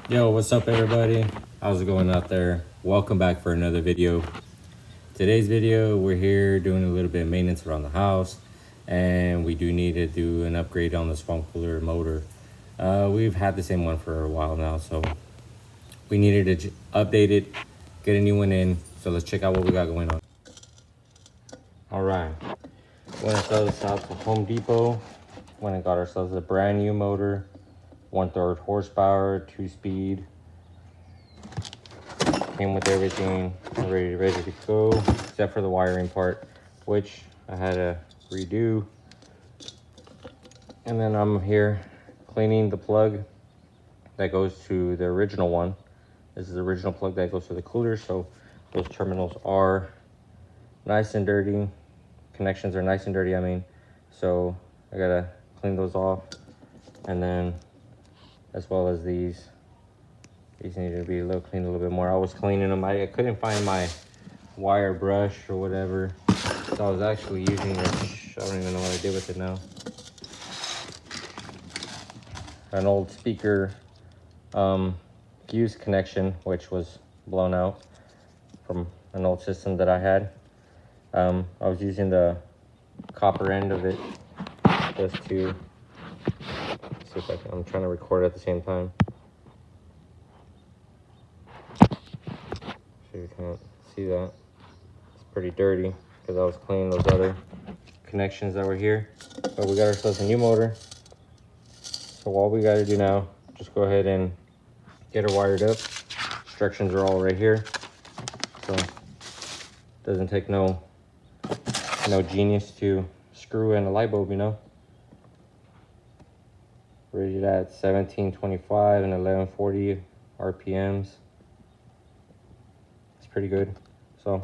Yo, what's up everybody? How's it going out there? Welcome back for another video. Today's video, we're here doing a little bit of maintenance around the house, and we do need to do an upgrade on the swamp cooler motor. We've had the same one for a while now, so we needed to update it, get a new one in. So let's check out what we got going on. All right, went ourselves out to Home Depot. Went and got ourselves a brand new motor, 1/3 horsepower, 2-speed. Came with everything ready to go, except for the wiring part, which I had to redo. And then I'm here cleaning the plug that goes to the original one. This is the original plug that goes to the cooler, so those terminals are nice and dirty. Connections are nice and dirty, I mean. So I gotta clean those off. And then as well as these need to be cleaned a little bit more. I was cleaning them. I couldn't find my wire brush or whatever, so I was actually using this. I don't even know what I did with it now. An old speaker fuse connection, which was blown out from an old system that I had. I was using the copper end of it just to see if I'm trying to record at the same time. So you can't see that. It's pretty dirty because I was cleaning those other connections that were here. But we got ourselves a new motor. So all we got to do now, just go ahead and get her wired up. Instructions are all right here. So it doesn't take no genius to screw in a light bulb, you know. Rated at 1725 and 1140 RPMs. It's pretty good. So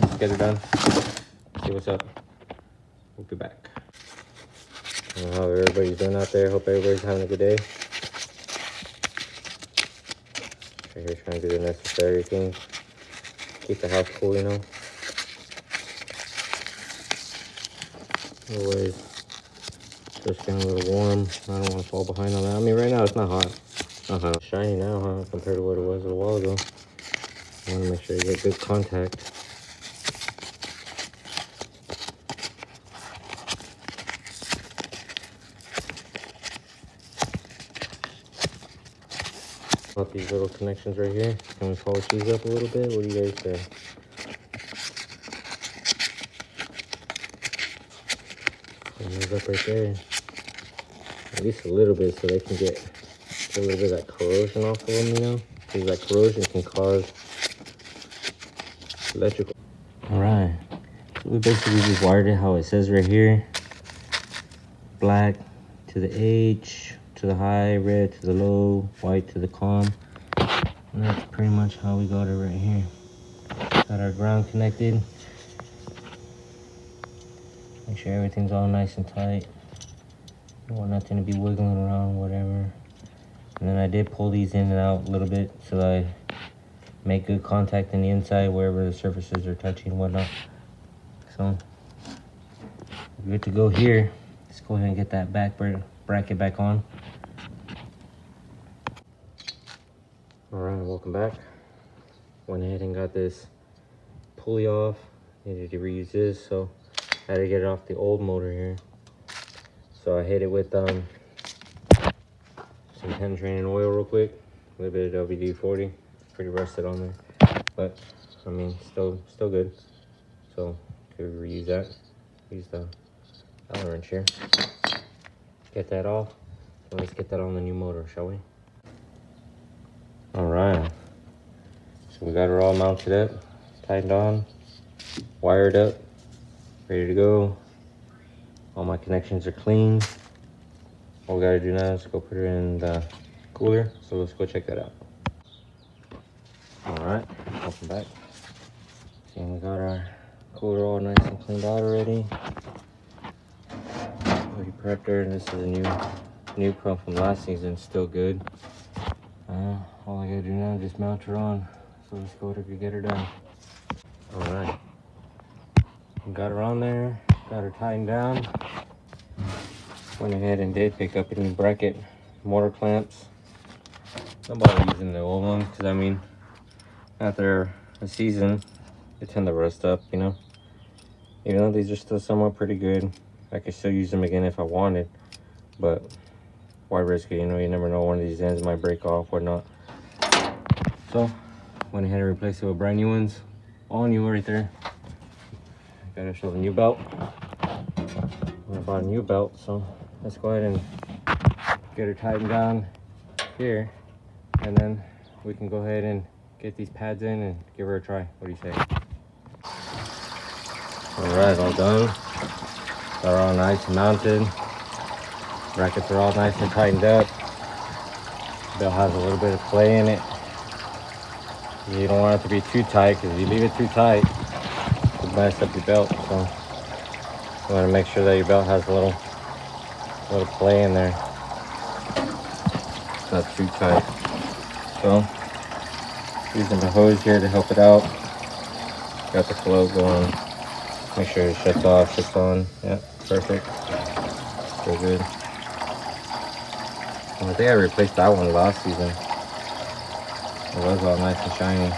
let's get it done. See what's up. We'll be back. I don't know how everybody's doing out there. Hope everybody's having a good day. Right here trying to do the necessary things. Keep the house cool, you know. Otherwise, just getting a little warm. I don't want to fall behind on that. I mean, right now it's not hot. Not hot. Shiny now, huh? Compared to what it was a while ago. I want to make sure you get good contact. About these little connections right here. Can we polish these up a little bit? What do you guys say? Clean those up right there. At least a little bit so they can get a little bit of that corrosion off of them, you know? Because that corrosion can cause electrical. Alright. So we basically just wired it how it says right here. Black to the H, to the high, red to the low, white to the calm. And that's pretty much how we got it right here. Got our ground connected. Make sure everything's all nice and tight. Don't want nothing to be wiggling around, whatever. And then I did pull these in and out a little bit so that I make good contact in the inside wherever the surfaces are touching and whatnot. So we're good to go here. Let's go ahead and get that back bracket back on. Alright, welcome back. Went ahead and got this pulley off. Needed to reuse this, so I had to get it off the old motor here. So I hit it with some penetrating oil real quick. A little bit of WD-40. Pretty rusted on there, but I mean still good. So could reuse that. Use the Allen wrench here. Get that off. So let's get that on the new motor, shall we? Alright. So we got her all mounted up, tightened on, wired up, ready to go. All my connections are clean. All we gotta do now is go put her in the cooler. So let's go check that out. Alright, welcome back. See, we got our cooler all nice and cleaned out already. Already prepped her, and this is a new pump from last season, still good. All I gotta do now is just mount her on. So let's go to get her done. Alright. Got her on there, got her tightened down. Went ahead and did pick up a new bracket, motor clamps. I'm about using the old ones because I mean, after a season, they tend to rust up, you know. Even though these are still somewhat pretty good, I could still use them again if I wanted, but why risk it? You know, you never know, one of these ends might break off, whatnot. So, went ahead and replaced it with brand new ones. All new right there. Gotta show the new belt. I bought a new belt, so let's go ahead and get her tightened down here, and then we can go ahead and get these pads in and give her a try. What do you say? All right, all done. They're all nice and mounted. Brackets are all nice and tightened up. Belt has a little bit of play in it. You don't want it to be too tight, because if you leave it too tight, it'll mess up your belt. So you want to make sure that your belt has a little play in there. It's not too tight. So using the hose here to help it out. Got the float going. Make sure it shuts off, shuts on. Yeah, perfect. So good. I think I replaced that one last season. It was all nice and shiny.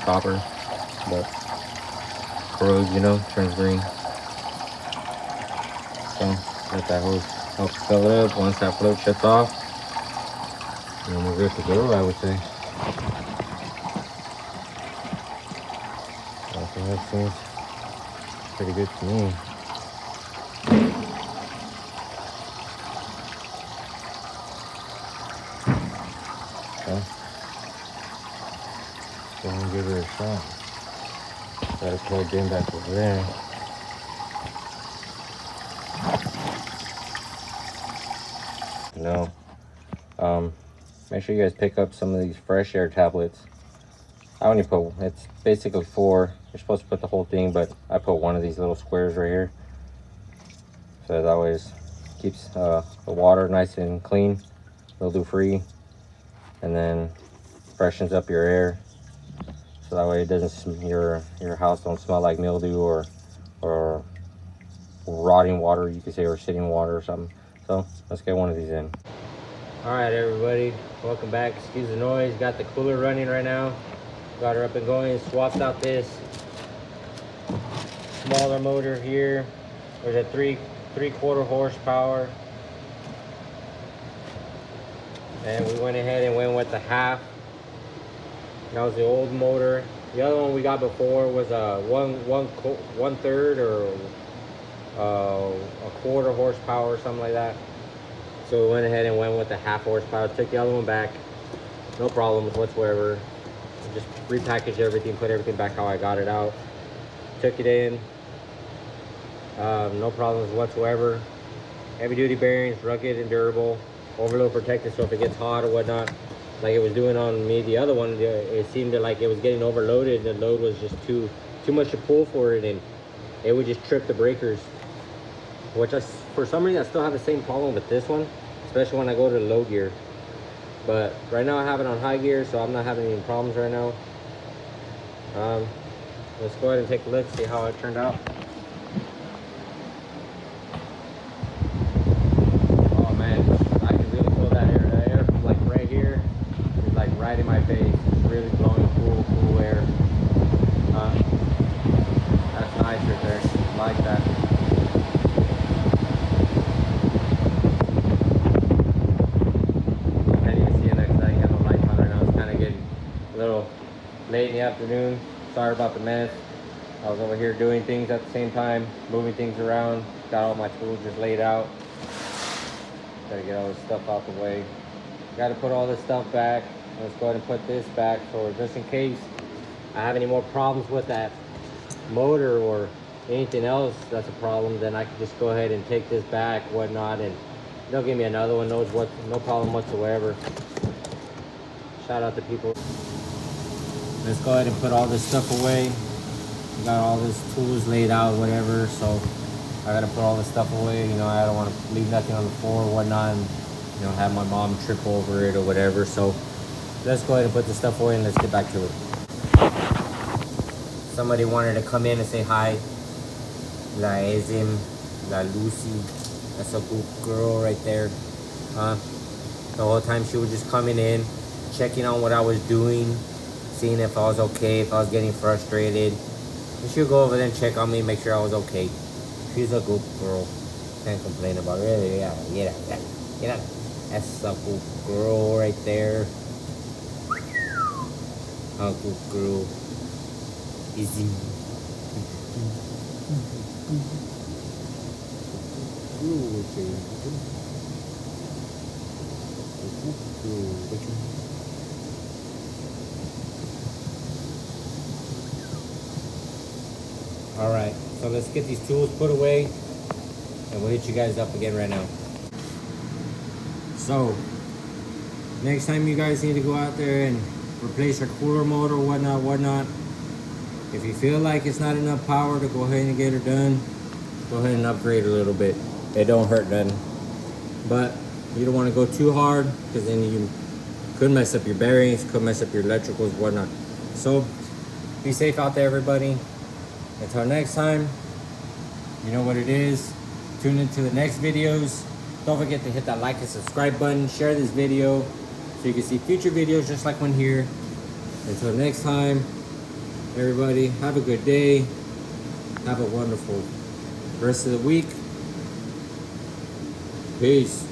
Copper, but corrodes, you know, turns green. So let that hose help fill it up. Once that float shuts off, and then we're good to go, I would say. I think that seems pretty good to me. So, go ahead and give her a shot. Got it plugged in back over there. No. Make sure you guys pick up some of these fresh air tablets. I only put, it's basically 4. You're supposed to put the whole thing, but I put one of these little squares right here. So that always keeps the water nice and clean, mildew free, and then freshens up your air. So that way it doesn't, your house don't smell like mildew or rotting water, you could say, or sitting water or something. So let's get one of these in. All right, everybody, welcome back. Excuse the noise. Got the cooler running right now. Got her up and going. Swapped out this smaller motor here. There's a three-quarter horsepower, and we went ahead and went with the half. That was the old motor. The other one we got before was a one third or a quarter horsepower or something like that. So we went ahead and went with the half horsepower. Took the other one back, no problems whatsoever. Just repackaged everything, put everything back how I got it out. Took it in, no problems whatsoever. Heavy duty bearings, rugged and durable, overload protected, so if it gets hot or whatnot, like it was doing on me, the other one, it seemed like it was getting overloaded. The load was just too much to pull for it, and it would just trip the breakers. Which for some reason I still have the same problem with this one, especially when I go to low gear. But right now I have it on high gear, so I'm not having any problems right now. Let's go ahead and take a look, see how it turned out. Oh man, I can really feel that air. That air from like right here is like right in my face. It's really blowing cool air. That's nice right there. I like that. Late in the afternoon. Sorry about the mess. I was over here doing things at the same time, moving things around. Got all my tools just laid out. Gotta get all this stuff out the way. Gotta put all this stuff back. Let's go ahead and put this back, so just in case I have any more problems with that motor or anything else that's a problem, then I can just go ahead and take this back, whatnot, and they'll give me another one. No problem whatsoever. Shout out to people. Let's go ahead and put all this stuff away. We got all this tools laid out, whatever, so I gotta put all this stuff away. You know, I don't want to leave nothing on the floor or whatnot, and, you know, have my mom trip over it or whatever. So let's go ahead and put the stuff away and let's get back to it. Somebody wanted to come in and say hi. La Ezim, La Lucy. That's a good girl right there. The whole time she was just coming in, checking on what I was doing, seeing if I was okay, if I was getting frustrated. And she would go over there and check on me, make sure I was okay. She's a good girl. Can't complain about it. Yeah. That's a good girl right there. A good girl. Easy. Alright, so let's get these tools put away and we'll hit you guys up again right now. So, next time you guys need to go out there and replace your cooler motor, whatnot, if you feel like it's not enough power to go ahead and get it done, go ahead and upgrade a little bit. It don't hurt nothing. But you don't want to go too hard because then you could mess up your bearings, could mess up your electricals, whatnot. So, be safe out there, everybody. Until next time, you know what it is. Tune into the next videos. Don't forget to hit that like and subscribe button. Share this video so you can see future videos just like one here. Until next time, everybody, have a good day. Have a wonderful rest of the week. Peace.